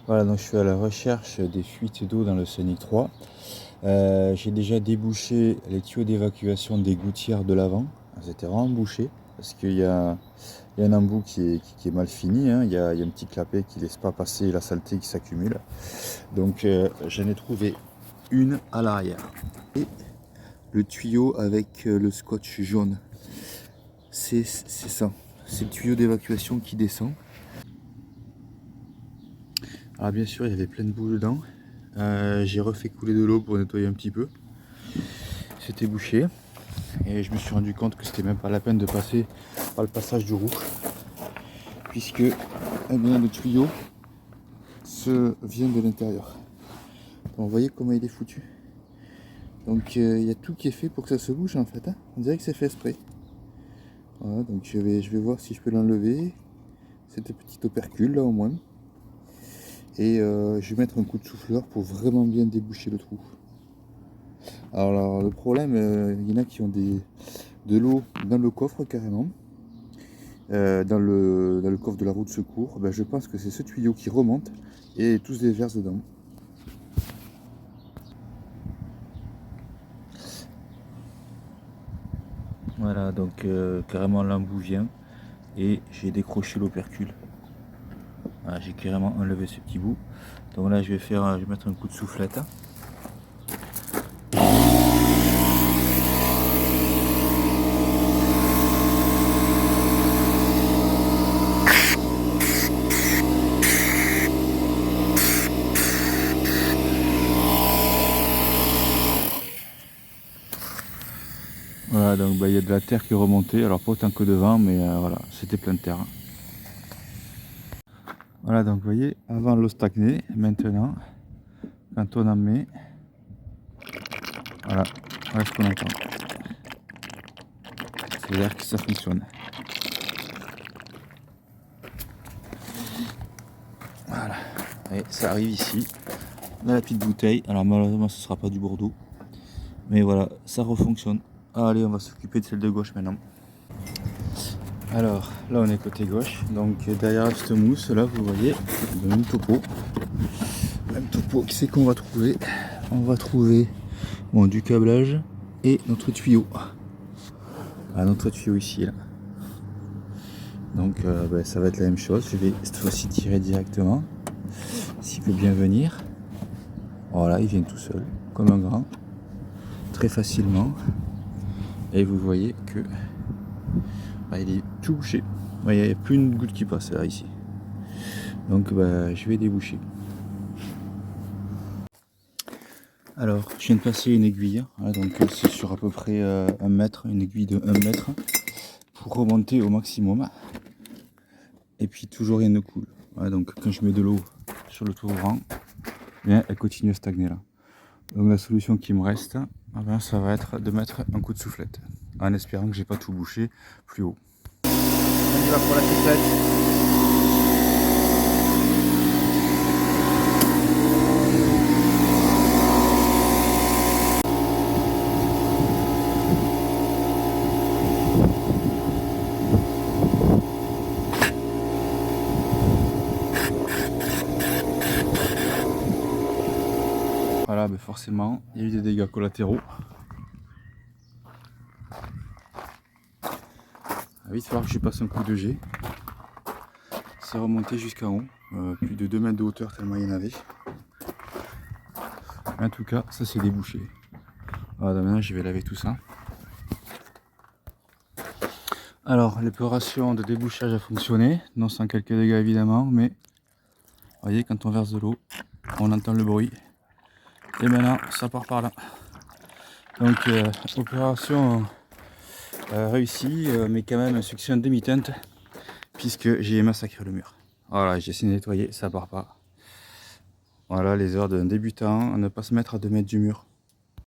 Voilà, donc je suis à la recherche des fuites d'eau dans le Scénic 3. J'ai déjà débouché les tuyaux d'évacuation des gouttières de l'avant. C'était vraiment bouché parce qu'il y a un embout qui est mal fini, hein. Il y a un petit clapet qui ne laisse pas passer la saleté qui s'accumule. Donc j'en ai trouvé une à l'arrière. Et le tuyau avec le scotch jaune, c'est ça. C'est le tuyau d'évacuation qui descend. Alors bien sûr, il y avait plein de boue dedans. J'ai refait couler de l'eau pour nettoyer un petit peu. C'était bouché. Et je me suis rendu compte que c'était même pas la peine de passer par le passage du rouge. Puisque eh bien, le tuyau vient de l'intérieur. Vous voyez comment il est foutu. Donc il y a tout qui est fait pour que ça se bouge en fait, hein. On dirait que c'est fait exprès. Voilà, donc je vais voir si je peux l'enlever. Cette petite opercule là au moins. Et je vais mettre un coup de souffleur pour vraiment bien déboucher le trou. Alors le problème, il y en a qui ont de l'eau dans le coffre carrément. Dans le coffre de la roue de secours. Ben, je pense que c'est ce tuyau qui remonte et tous les verses dedans. Voilà, donc carrément l'embout vient et j'ai décroché l'opercule. Voilà, j'ai carrément enlevé ce petit bout. Donc là je vais mettre un coup de soufflette. Voilà, donc il y a de la terre qui est remontée, alors pas autant que devant, mais voilà, c'était plein de terre. Voilà, donc vous voyez, avant l'eau stagnait, maintenant, quand on en met, voilà ce qu'on entend. C'est-à-dire que ça fonctionne. Voilà, et ça arrive ici, dans la petite bouteille. Alors malheureusement ce sera pas du Bordeaux, mais voilà, ça refonctionne. Allez, on va s'occuper de celle de gauche maintenant. Alors là on est côté gauche, donc derrière cette mousse là vous voyez le même topo. Qu'est-ce qu'on va trouver? On va trouver bon, du câblage et notre tuyau. Ah, notre tuyau ici là. Donc ça va être la même chose. Je vais cette fois-ci tirer directement. S'il peut bien venir. Voilà, il vient tout seul, comme un grand. Très facilement. Et vous voyez que il est tout bouché. Il n'y a plus une goutte qui passe là ici. Donc je vais déboucher. Alors je viens de passer une aiguille. Voilà, donc c'est sur à peu près 1 mètre, une aiguille de 1 mètre. Pour remonter au maximum. Et puis toujours rien ne coule. Voilà, donc quand je mets de l'eau sur le tourant, bien elle continue à stagner là. Donc la solution qui me reste, ça va être de mettre un coup de soufflette, en espérant que j'ai pas tout bouché plus haut. On y va pour la soufflette. Voilà, mais forcément, il y a eu des dégâts collatéraux. Il va vite falloir que je passe un coup de jet. C'est remonté jusqu'en haut, plus de 2 mètres de hauteur tellement il y en avait. En tout cas, ça c'est débouché. Voilà, maintenant je vais laver tout ça. Alors, l'épuration de débouchage a fonctionné, non sans quelques dégâts évidemment, mais vous voyez, quand on verse de l'eau, on entend le bruit. Et maintenant, ça part par là. Donc, opération réussie, mais quand même un succès en demi-teinte, puisque j'ai massacré le mur. Voilà, j'ai essayé de nettoyer, ça part pas. Voilà les heures d'un débutant, à ne pas se mettre à 2 mètres du mur.